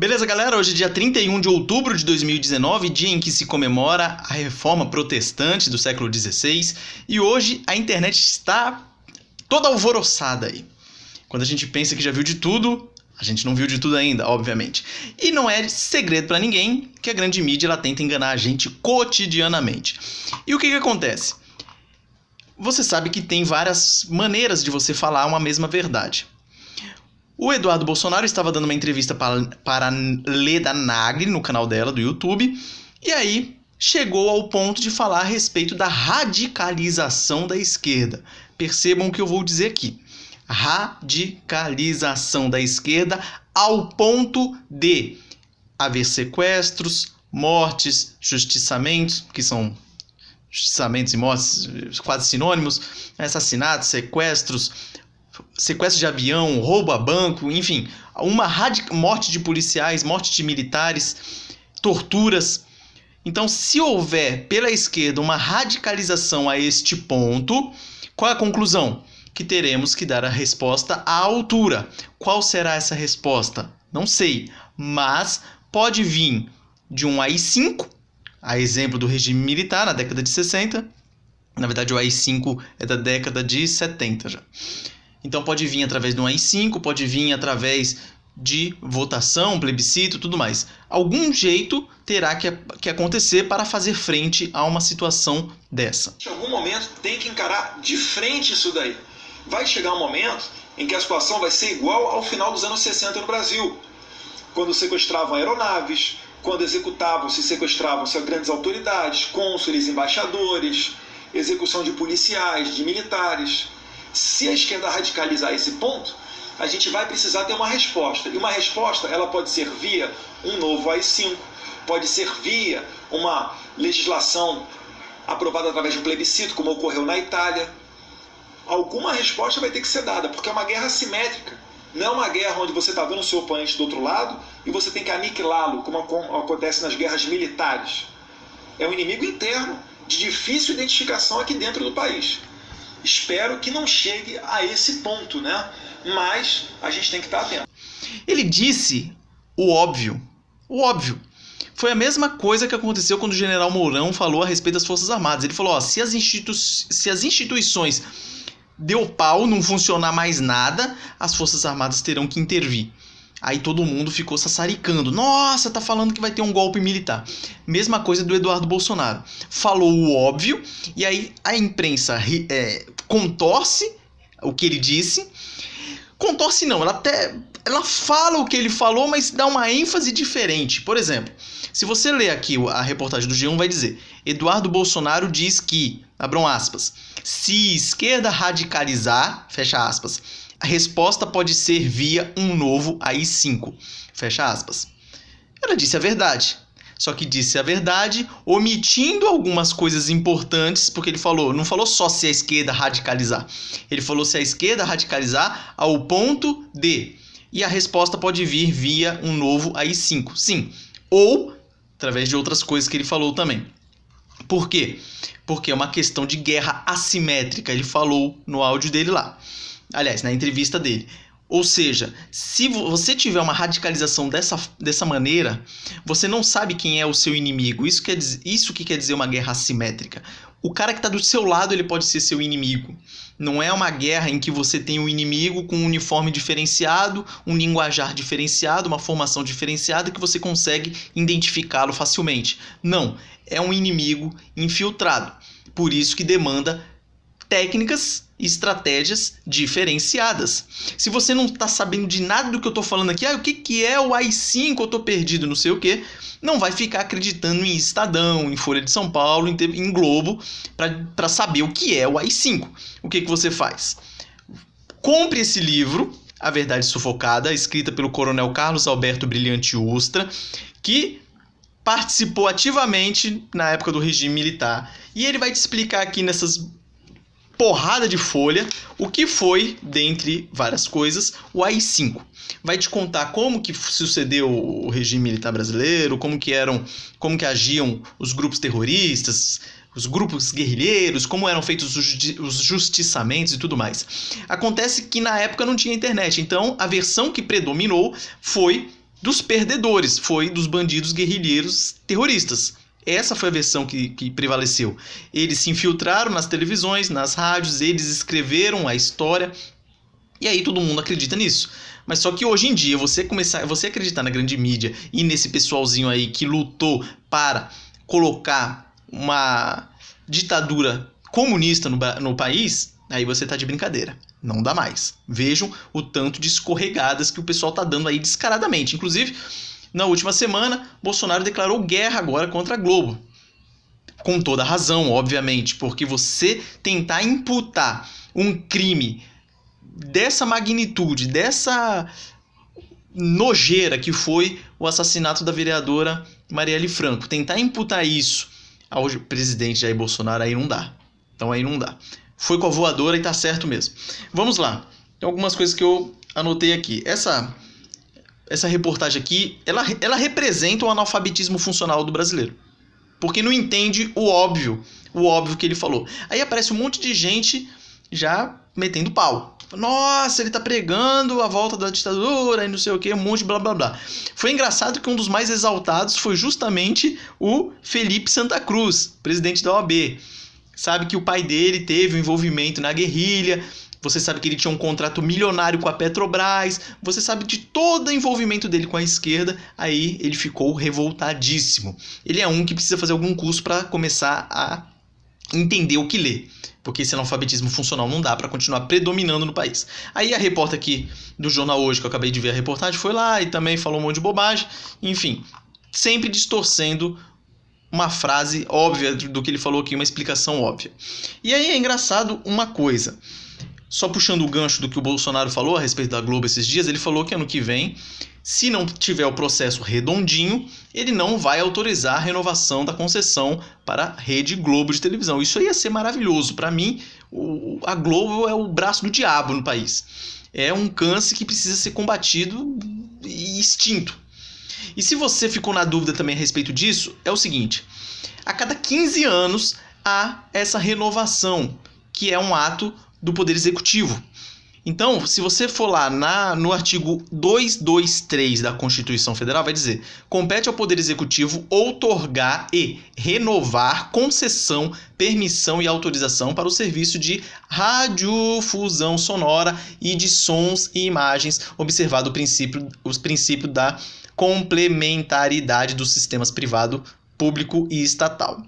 Beleza, galera? Hoje é dia 31 de outubro de 2019, dia em que se comemora a reforma protestante do século XVI, e hoje a internet está toda alvoroçada aí. Quando a gente pensa que já viu de tudo, a gente não viu de tudo ainda, obviamente. E não é segredo para ninguém que a grande mídia ela tenta enganar a gente cotidianamente. E o que acontece? Você sabe que tem várias maneiras de você falar uma mesma verdade. O Eduardo Bolsonaro estava dando uma entrevista para a Leda Nagli no canal dela do YouTube, e aí chegou ao ponto de falar a respeito da radicalização da esquerda. Percebam o que eu vou dizer aqui. Radicalização da esquerda ao ponto de haver sequestros, mortes, justiçamentos, que são justiçamentos e mortes quase sinônimos, assassinatos, sequestro de avião, roubo a banco, enfim, morte de policiais, morte de militares, torturas. Então, se houver pela esquerda uma radicalização a este ponto, qual é a conclusão? Que teremos que dar a resposta à altura. Qual será essa resposta? Não sei, mas pode vir de um AI-5, a exemplo do regime militar na década de 60. Na verdade, o AI-5 é da década de 70 já. Então pode vir através de um AI-5, pode vir através de votação, plebiscito, tudo mais. Algum jeito terá que acontecer para fazer frente a uma situação dessa. Em algum momento tem que encarar de frente isso daí. Vai chegar um momento em que a situação vai ser igual ao final dos anos 60 no Brasil. Quando sequestravam aeronaves, quando sequestravam-se grandes autoridades, cônsules, embaixadores, execução de policiais, de militares. Se a esquerda radicalizar esse ponto, a gente vai precisar ter uma resposta. E uma resposta ela pode ser via um novo AI-5, pode ser via uma legislação aprovada através de um plebiscito, como ocorreu na Itália. Alguma resposta vai ter que ser dada, porque é uma guerra assimétrica. Não é uma guerra onde você está vendo o seu oponente do outro lado e você tem que aniquilá-lo, como acontece nas guerras militares. É um inimigo interno, de difícil identificação aqui dentro do país. Espero que não chegue a esse ponto, né? Mas a gente tem que estar atento. Ele disse o óbvio. O óbvio. Foi a mesma coisa que aconteceu quando o general Mourão falou a respeito das Forças Armadas. Ele falou, se as instituições deu pau, não funcionar mais nada, as Forças Armadas terão que intervir. Aí todo mundo ficou sassaricando. Nossa, tá falando que vai ter um golpe militar. Mesma coisa do Eduardo Bolsonaro. Falou o óbvio, e aí a imprensa contorce o que ele disse. Contorce não, ela fala o que ele falou, mas dá uma ênfase diferente. Por exemplo, se você ler aqui a reportagem do G1, vai dizer: Eduardo Bolsonaro diz que, abram aspas, se esquerda radicalizar, fecha aspas, a resposta pode ser via um novo AI-5. Fecha aspas. Ela disse a verdade. Só que disse a verdade omitindo algumas coisas importantes, porque ele não falou só se a esquerda radicalizar. Ele falou se a esquerda radicalizar ao ponto de. E a resposta pode vir via um novo AI-5. Sim. Ou através de outras coisas que ele falou também. Por quê? Porque é uma questão de guerra assimétrica. Ele falou no áudio dele lá. Aliás, na entrevista dele. Ou seja, se você tiver uma radicalização dessa maneira, você não sabe quem é o seu inimigo. Isso que quer dizer uma guerra assimétrica. O cara que está do seu lado, ele pode ser seu inimigo. Não é uma guerra em que você tem um inimigo com um uniforme diferenciado, um linguajar diferenciado, uma formação diferenciada que você consegue identificá-lo facilmente. Não, é um inimigo infiltrado. Por isso que demanda técnicas e estratégias diferenciadas. Se você não está sabendo de nada do que eu estou falando aqui, o que é o AI-5, eu estou perdido, não sei o que, não vai ficar acreditando em Estadão, em Folha de São Paulo, em Globo, para saber o que é o AI-5. O que você faz? Compre esse livro, A Verdade Sufocada, escrita pelo coronel Carlos Alberto Brilhante Ustra, que participou ativamente na época do regime militar. E ele vai te explicar aqui nessas porrada de folha, o que foi, dentre várias coisas, o AI-5. Vai te contar como que sucedeu o regime militar brasileiro, como que agiam os grupos terroristas, os grupos guerrilheiros, como eram feitos os justiçamentos e tudo mais. Acontece que na época não tinha internet, então a versão que predominou foi dos perdedores, foi dos bandidos guerrilheiros terroristas. Essa foi a versão que prevaleceu. Eles se infiltraram nas televisões, nas rádios, eles escreveram a história, e aí todo mundo acredita nisso. Mas só que hoje em dia, você acreditar na grande mídia e nesse pessoalzinho aí que lutou para colocar uma ditadura comunista no país, aí você tá de brincadeira. Não dá mais. Vejam o tanto de escorregadas que o pessoal tá dando aí descaradamente. Inclusive, na última semana, Bolsonaro declarou guerra agora contra a Globo. Com toda razão, obviamente, porque você tentar imputar um crime dessa magnitude, dessa nojeira que foi o assassinato da vereadora Marielle Franco, tentar imputar isso ao presidente Jair Bolsonaro, aí não dá. Então aí não dá. Foi com a voadora e tá certo mesmo. Vamos lá. Tem algumas coisas que eu anotei aqui. Essa reportagem aqui, ela representa o analfabetismo funcional do brasileiro. Porque não entende o óbvio que ele falou. Aí aparece um monte de gente já metendo pau. Nossa, ele tá pregando a volta da ditadura e não sei o que, um monte de blá blá blá. Foi engraçado que um dos mais exaltados foi justamente o Felipe Santa Cruz, presidente da OAB. Sabe que o pai dele teve um envolvimento na guerrilha, você sabe que ele tinha um contrato milionário com a Petrobras, você sabe de todo o envolvimento dele com a esquerda, aí ele ficou revoltadíssimo. Ele é um que precisa fazer algum curso para começar a entender o que lê, porque esse analfabetismo funcional não dá para continuar predominando no país. Aí a repórter aqui do Jornal Hoje, que eu acabei de ver a reportagem, foi lá e também falou um monte de bobagem, enfim, sempre distorcendo uma frase óbvia do que ele falou aqui, uma explicação óbvia. E aí é engraçado uma coisa, só puxando o gancho do que o Bolsonaro falou a respeito da Globo esses dias, ele falou que ano que vem, se não tiver o processo redondinho, ele não vai autorizar a renovação da concessão para a Rede Globo de televisão. Isso ia ser maravilhoso. Para mim, a Globo é o braço do diabo no país. É um câncer que precisa ser combatido e extinto. E se você ficou na dúvida também a respeito disso, é o seguinte: a cada 15 anos há essa renovação, que é um ato do Poder Executivo. Então, se você for lá no artigo 223 da Constituição Federal, vai dizer: compete ao Poder Executivo outorgar e renovar concessão, permissão e autorização para o serviço de radiodifusão sonora e de sons e imagens, observado o princípio da complementaridade dos sistemas privado, público e estatal.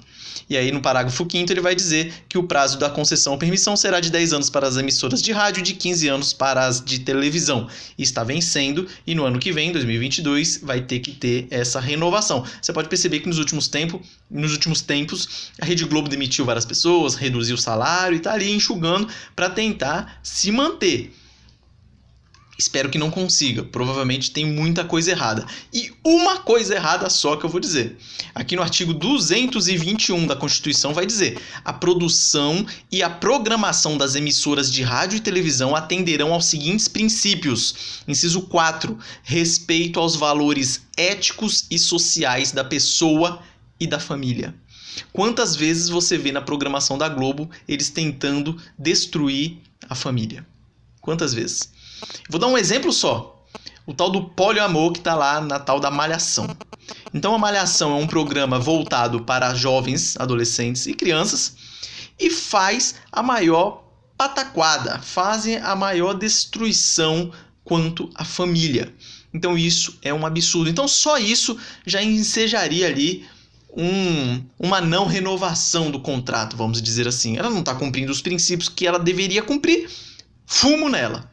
E aí no parágrafo 5º ele vai dizer que o prazo da concessão ou permissão será de 10 anos para as emissoras de rádio e de 15 anos para as de televisão. E está vencendo e no ano que vem, 2022, vai ter que ter essa renovação. Você pode perceber que nos últimos tempos a Rede Globo demitiu várias pessoas, reduziu o salário e está ali enxugando para tentar se manter. Espero que não consiga, provavelmente tem muita coisa errada. E uma coisa errada só que eu vou dizer. Aqui no artigo 221 da Constituição vai dizer: a produção e a programação das emissoras de rádio e televisão atenderão aos seguintes princípios. Inciso 4, respeito aos valores éticos e sociais da pessoa e da família. Quantas vezes você vê na programação da Globo eles tentando destruir a família? Quantas vezes? Vou dar um exemplo só. O tal do poliamor que está lá na tal da Malhação. Então a Malhação é um programa voltado para jovens, adolescentes e crianças e faz a maior pataquada, fazem a maior destruição quanto à família. Então isso é um absurdo. Então só isso já ensejaria ali uma não renovação do contrato, vamos dizer assim. Ela não está cumprindo os princípios que ela deveria cumprir, fumo nela.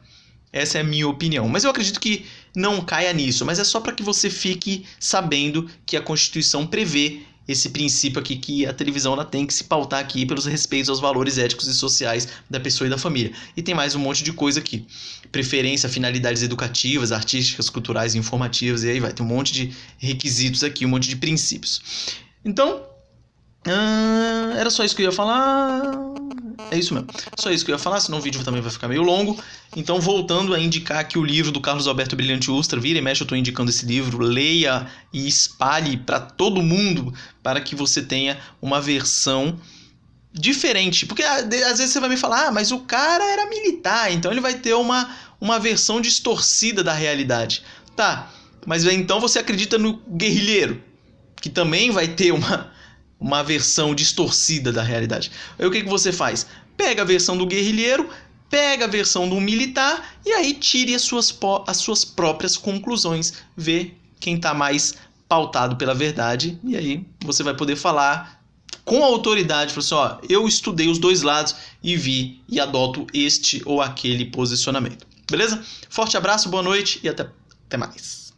Essa é a minha opinião. Mas eu acredito que não caia nisso. Mas é só para que você fique sabendo que a Constituição prevê esse princípio aqui, que a televisão ela tem que se pautar aqui pelos respeitos aos valores éticos e sociais da pessoa e da família. E tem mais um monte de coisa aqui. Preferência, finalidades educativas, artísticas, culturais e informativas. E aí vai. Tem um monte de requisitos aqui, um monte de princípios. Então, era só isso que eu ia falar. É isso mesmo. Só isso que eu ia falar, senão o vídeo também vai ficar meio longo. Então, voltando a indicar aqui o livro do Carlos Alberto Brilhante Ustra, vira e mexe, eu estou indicando esse livro, leia e espalhe para todo mundo, para que você tenha uma versão diferente. Porque às vezes você vai me falar: mas o cara era militar, então ele vai ter uma versão distorcida da realidade. Tá, Mas então você acredita no guerrilheiro, que também vai ter uma versão distorcida da realidade. Aí o que você faz? Pega a versão do guerrilheiro, pega a versão do militar e aí tire as suas próprias conclusões. Vê quem está mais pautado pela verdade e aí você vai poder falar com autoridade. Falar assim, ó, eu estudei os dois lados e vi e adoto este ou aquele posicionamento. Beleza? Forte abraço, boa noite e até mais.